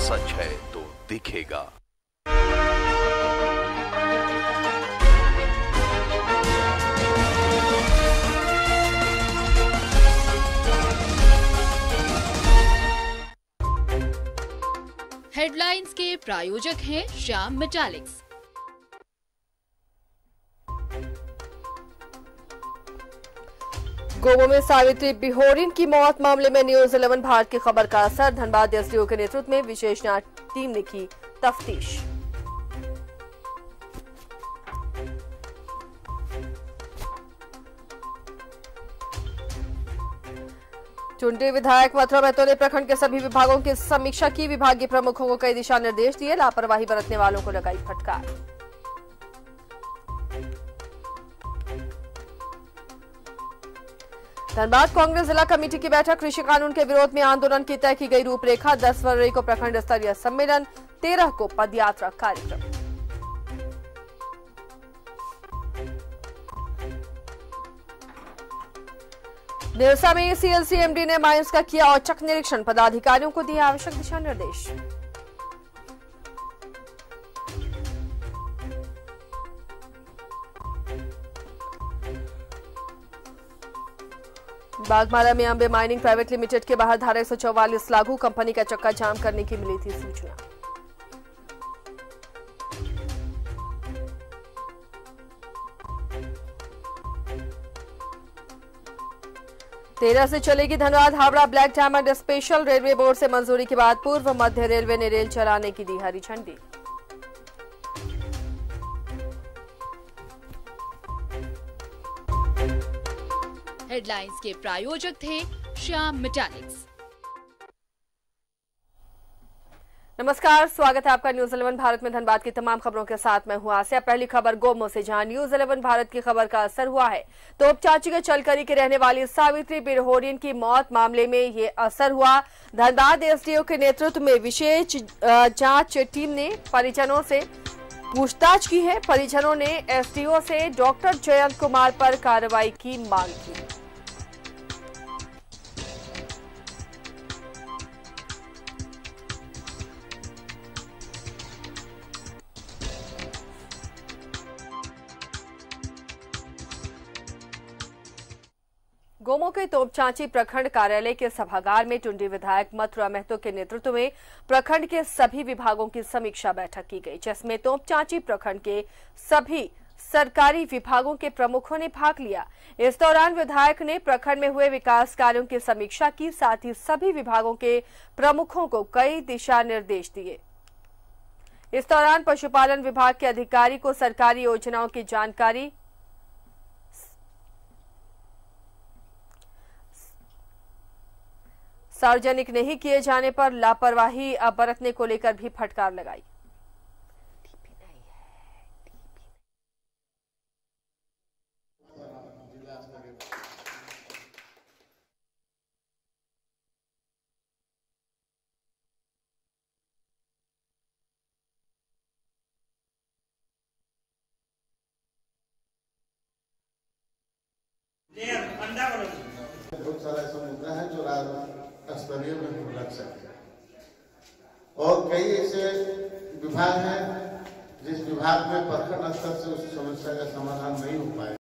सच है तो दिखेगा। हेडलाइंस के प्रायोजक हैं श्याम मेटालिक्स। गोमो में सावित्री बिहोरिन की मौत मामले में न्यूज 11 भारत की खबर का असर। धनबाद एसडीओ के नेतृत्व में विशेष जांच टीम ने की तफ्तीश। टुंडी विधायक मथुरा महतो ने प्रखंड के सभी विभागों की समीक्षा की। विभागीय प्रमुखों को कई दिशा निर्देश दिए। लापरवाही बरतने वालों को लगाई फटकार। धनबाद कांग्रेस जिला कमेटी की बैठक। कृषि कानून के विरोध में आंदोलन की तय की गई रूपरेखा। 10 फरवरी को प्रखंड स्तरीय सम्मेलन, 13 को पदयात्रा कार्यक्रम। निरसा में सीएलसी एमडी ने माइंस का किया औचक निरीक्षण। पदाधिकारियों को दिए आवश्यक दिशा निर्देश। बागमारा में अंबे माइनिंग प्राइवेट लिमिटेड के बाहर धारा 144 लागू। कंपनी का चक्का जाम करने की मिली थी सूचना। तेरह से चलेगी Dhanbad Howrah black diamond special. Railway board से मंजूरी के बाद पूर्व मध्य रेलवे ने रेल चलाने की दी हरी झंडी। हेडलाइंस के प्रायोजक थे श्याम मेटालिक्स। नमस्कार, स्वागत है आपका न्यूज 11 भारत में। धनबाद की तमाम खबरों के साथ मैं हूं आसिया। पहली खबर गोमो से, जहां न्यूज 11 भारत की खबर का असर हुआ है। तोपचाची के चलकरी की रहने वाली सावित्री बिहोरिन की मौत मामले में ये असर हुआ। धनबाद एसडीओ के नेतृत्व में विशेष जांच टीम ने परिजनों से पूछताछ की है। परिजनों ने एसडीओ से डॉक्टर जयंत कुमार पर कार्रवाई की मांग की। गोमो के तोपचांची प्रखंड कार्यालय के सभागार में टुंडी विधायक मथुरा महतो के नेतृत्व में प्रखंड के सभी विभागों की समीक्षा बैठक की गई, जिसमें तोपचांची प्रखंड के सभी सरकारी विभागों के प्रमुखों ने भाग लिया। इस दौरान विधायक ने प्रखंड में हुए विकास कार्यों की समीक्षा की। साथ ही सभी विभागों के प्रमुखों को कई दिशा निर्देश दिए। इस दौरान पशुपालन विभाग के अधिकारी को सरकारी योजनाओं की जानकारी, सार्वजनिक नहीं किए जाने पर लापरवाही बरतने को लेकर भी फटकार लगाई। बहुत सारा ऐसा मुद्दा है जो राज्य स्तरीय में हम रख सकते हैं, और कई ऐसे विभाग हैं जिस विभाग में प्रखंड स्तर से उस समस्या का समाधान नहीं हो पाए।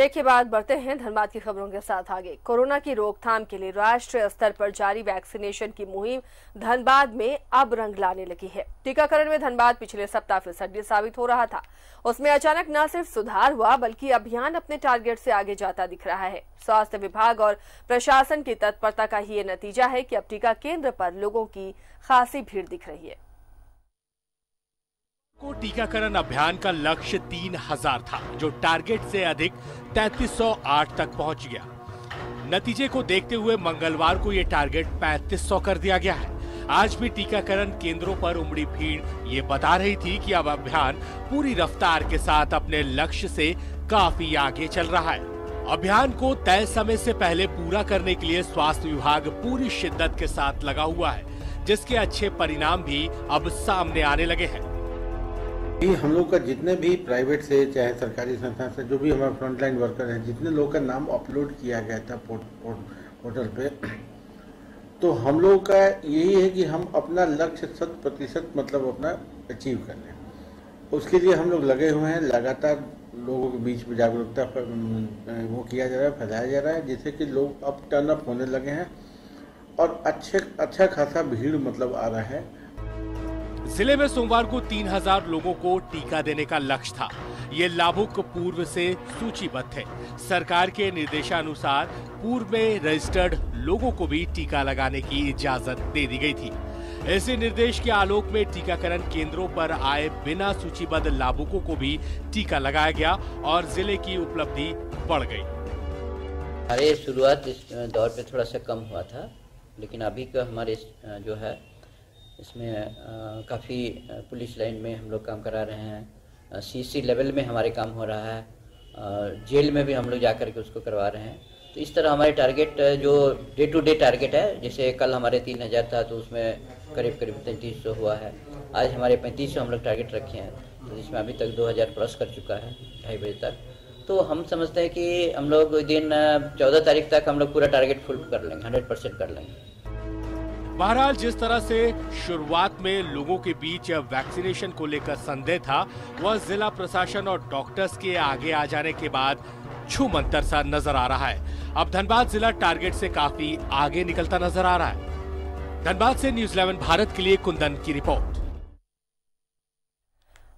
ब्रेक के बाद बढ़ते हैं धनबाद की खबरों के साथ आगे। कोरोना की रोकथाम के लिए राष्ट्रीय स्तर पर जारी वैक्सीनेशन की मुहिम धनबाद में अब रंग लाने लगी है। टीकाकरण में धनबाद पिछले सप्ताह फिसड्डी साबित हो रहा था। उसमें अचानक न सिर्फ सुधार हुआ बल्कि अभियान अपने टारगेट से आगे जाता दिख रहा है। स्वास्थ्य विभाग और प्रशासन की तत्परता का ही ये नतीजा है कि अब टीका केंद्र पर लोगों की खासी भीड़ दिख रही है। को टीकाकरण अभियान का लक्ष्य 3000 था, जो टारगेट से अधिक 3308 तक पहुंच गया। नतीजे को देखते हुए मंगलवार को ये टारगेट 3500 कर दिया गया है। आज भी टीकाकरण केंद्रों पर उमड़ी भीड़ ये बता रही थी कि अब अभियान पूरी रफ्तार के साथ अपने लक्ष्य से काफी आगे चल रहा है। अभियान को तय समय से पहले पूरा करने के लिए स्वास्थ्य विभाग पूरी शिद्दत के साथ लगा हुआ है, जिसके अच्छे परिणाम भी अब सामने आने लगे हैं। हम लोग का जितने भी प्राइवेट से चाहे सरकारी संस्था से जो भी हमारे फ्रंटलाइन वर्कर हैं, जितने लोगों का नाम अपलोड किया गया था पोर्टल पे, तो हम लोग का यही है कि हम अपना लक्ष्य 100% मतलब अपना अचीव कर लें। उसके लिए हम लोग लगे हुए हैं। लगातार लोगों के बीच में जागरूकता वो किया जा रहा है, फैलाया जा रहा है, जिससे कि लोग अब टर्न अप होने लगे हैं और अच्छा खासा भीड़ मतलब आ रहा है। जिले में सोमवार को 3000 लोगों को टीका देने का लक्ष्य था। ये लाभुक पूर्व से सूचीबद्ध थे। सरकार के निर्देशानुसार पूर्व में रजिस्टर्ड लोगों को भी टीका लगाने की इजाजत दे दी गई थी। ऐसे निर्देश के आलोक में टीकाकरण केंद्रों पर आए बिना सूचीबद्ध लाभुकों को भी टीका लगाया गया और जिले की उपलब्धि बढ़ गई। हमारे शुरुआत इस दौर पे थोड़ा सा कम हुआ था, लेकिन अभी का हमारे जो है इसमें काफ़ी पुलिस लाइन में हम लोग काम करा रहे हैं। सीसी लेवल में हमारे काम हो रहा है। जेल में भी हम लोग जाकर के उसको करवा रहे हैं। तो इस तरह हमारे टारगेट जो डे टू डे टारगेट है, जैसे कल हमारे 3000 था तो उसमें करीब 3300 हुआ है। आज हमारे 3500 हम लोग टारगेट रखे हैं, तो जिसमें अभी तक 2000 क्रॉस कर चुका है 2:30 बजे तक। तो हम समझते हैं कि हम लोग दिन 14 तारीख तक हम लोग पूरा टारगेट फुल कर लेंगे, 100% कर लेंगे। बहरहाल जिस तरह से शुरुआत में लोगों के बीच वैक्सीनेशन को लेकर संदेह था, वह जिला प्रशासन और डॉक्टर्स के आगे आ जाने के बाद छूमंतर सा नजर आ रहा है। अब धनबाद जिला टारगेट से काफी आगे निकलता नजर आ रहा है। धनबाद से न्यूज़ 11 भारत के लिए कुंदन की रिपोर्ट।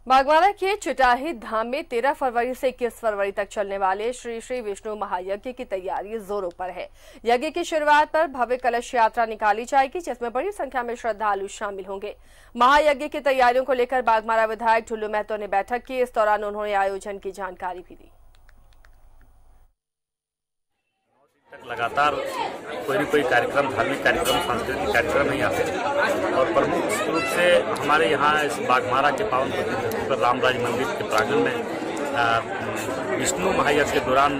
बागवाड़ा के चिटाही धाम में 13 फरवरी से 21 फरवरी तक चलने वाले श्री श्री विष्णु महायज्ञ की तैयारी जोरों पर है। यज्ञ की शुरुआत पर भव्य कलश यात्रा निकाली जाएगी, जिसमें बड़ी संख्या में श्रद्धालु शामिल होंगे। महायज्ञ की तैयारियों को लेकर बागमारा विधायक ठुल्लू महतो ने बैठक की। इस दौरान उन्होंने आयोजन की जानकारी भी दी। लगातार कोई न कोई कार्यक्रम, धार्मिक कार्यक्रम, सांस्कृतिक कार्यक्रम है यहाँ पे, और प्रमुख रूप से हमारे यहाँ इस बागमारा के पावन धरती पर रामराज मंदिर के प्रांगण में विष्णु महायज्ञ के दौरान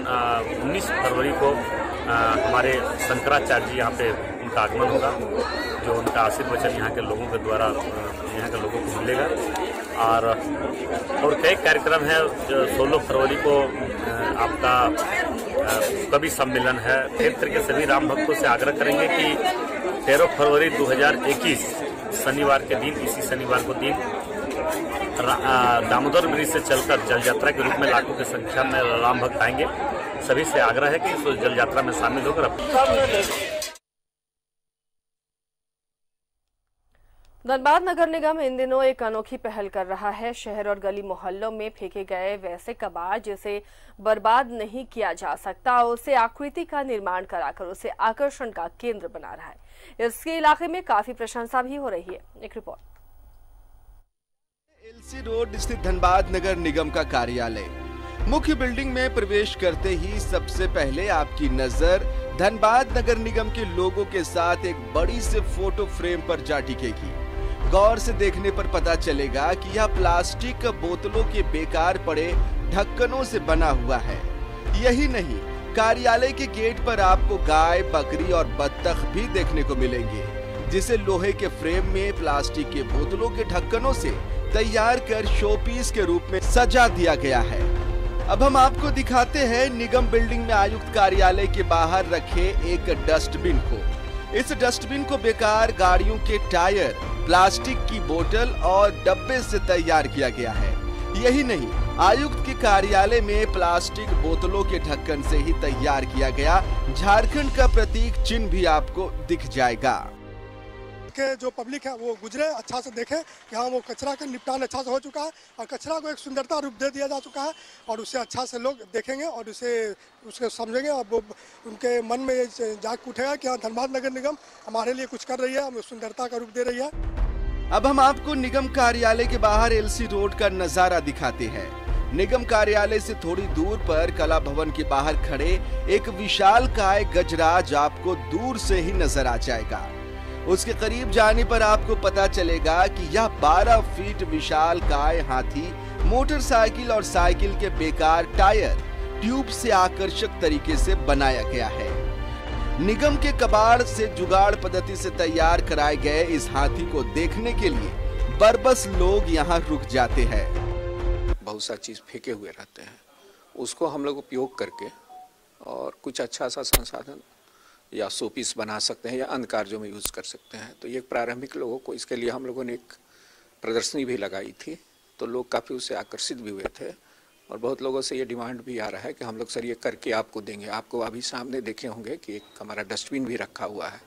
19 फरवरी को हमारे शंकराचार्य जी यहाँ पे उनका आगमन होगा, जो उनका आशीर्वचन यहाँ के लोगों के द्वारा यहाँ के लोगों को मिलेगा। और कई कार्यक्रम है। 16 फरवरी को आपका कवि सम्मेलन है। क्षेत्र के सभी राम भक्तों से आग्रह करेंगे कि 13 फरवरी 2021 शनिवार के दिन, इसी शनिवार को दिन दामोदर ब्रिज से चलकर जल यात्रा के रूप में लाखों की संख्या में राम भक्त आएंगे। सभी से आग्रह है कि इस जल यात्रा में शामिल होकर धनबाद नगर निगम इन दिनों एक अनोखी पहल कर रहा है। शहर और गली मोहल्लों में फेंके गए वैसे कबाड़ जिसे बर्बाद नहीं किया जा सकता, उसे आकृति का निर्माण कराकर उसे आकर्षण का केंद्र बना रहा है। इसके इलाके में काफी प्रशंसा भी हो रही है। एक रिपोर्ट। एलसी रोड स्थित धनबाद नगर निगम का कार्यालय। मुख्य बिल्डिंग में प्रवेश करते ही सबसे पहले आपकी नजर धनबाद नगर निगम के लोगों के साथ एक बड़ी से फोटो फ्रेम पर जा टिकेगी। गौर से देखने पर पता चलेगा कि यह प्लास्टिक बोतलों के बेकार पड़े ढक्कनों से बना हुआ है। यही नहीं, कार्यालय के गेट पर आपको गाय, बकरी और बत्तख भी देखने को मिलेंगे, जिसे लोहे के फ्रेम में प्लास्टिक के बोतलों के ढक्कनों से तैयार कर शोपीस के रूप में सजा दिया गया है। अब हम आपको दिखाते हैं निगम बिल्डिंग में आयुक्त कार्यालय के बाहर रखे एक डस्टबिन को। इस डस्टबिन को बेकार गाड़ियों के टायर, प्लास्टिक की बोतल और डब्बे से तैयार किया गया है। यही नहीं, आयुक्त के कार्यालय में प्लास्टिक बोतलों के ढक्कन से ही तैयार किया गया झारखंड का प्रतीक चिन्ह भी आपको दिख जाएगा। के जो पब्लिक है वो गुजरे, अच्छा से देखे कि हाँ वो कचरा का निपटान अच्छा से हो चुका है और कचरा को एक सुंदरता रूप दे दिया जा चुका है और उसे अच्छा से लोग देखेंगे और उसके समझेंगे और वो उनके मन में जाग उठेगा कि हाँ धनबाद नगर निगम हमारे लिए कुछ कर रही है, हमें सुंदरता का रूप दे रही है। अब हम आपको निगम कार्यालय के बाहर एलसी रोड का नजारा दिखाते हैं। निगम कार्यालय से थोड़ी दूर पर कला भवन के बाहर खड़े एक विशालकाय गजराज आपको दूर से ही नजर आ जाएगा। उसके करीब जाने पर आपको पता चलेगा कि यह 12 फीट विशालकाय हाथी मोटरसाइकिल और साइकिल के बेकार टायर ट्यूब से आकर्षक तरीके से बनाया गया है। निगम के कबाड़ से जुगाड़ पद्धति से तैयार कराए गए इस हाथी को देखने के लिए बरबस लोग यहाँ रुक जाते हैं। बहुत सा चीज फेंके हुए रहते हैं, उसको हम लोग उपयोग करके और कुछ अच्छा सा संसाधन या शोपीस बना सकते हैं या अन्य कार्यों में यूज कर सकते हैं। तो ये प्रारंभिक लोगों को इसके लिए हम लोगों ने एक प्रदर्शनी भी लगाई थी, तो लोग काफ़ी उससे आकर्षित भी हुए थे और बहुत लोगों से ये डिमांड भी आ रहा है कि हम लोग सर ये करके आपको देंगे। आपको अभी सामने देखे होंगे कि एक हमारा डस्टबिन भी रखा हुआ है,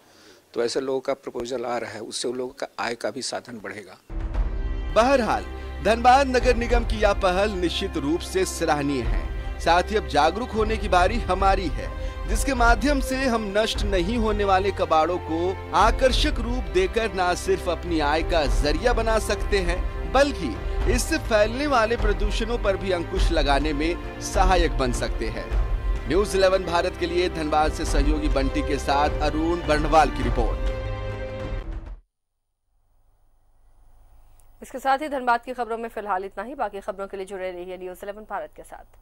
तो ऐसे लोगों का प्रपोजल आ रहा है, उससे उन लोगों का आय का भी साधन बढ़ेगा। बहरहाल धनबाद नगर निगम की यह पहल निश्चित रूप से सराहनीय है। साथ ही अब जागरूक होने की बारी हमारी है, जिसके माध्यम से हम नष्ट नहीं होने वाले कबाड़ों को आकर्षक रूप देकर न सिर्फ अपनी आय का जरिया बना सकते हैं, बल्कि इससे फैलने वाले प्रदूषणों पर भी अंकुश लगाने में सहायक बन सकते हैं। न्यूज़ 11 भारत के लिए धनबाद से सहयोगी बंटी के साथ अरुण बर्णवाल की रिपोर्ट। इसके साथ ही धनबाद की खबरों में फिलहाल इतना ही। बाकी खबरों के लिए जुड़े रहिए न्यूज़ 11 भारत के साथ।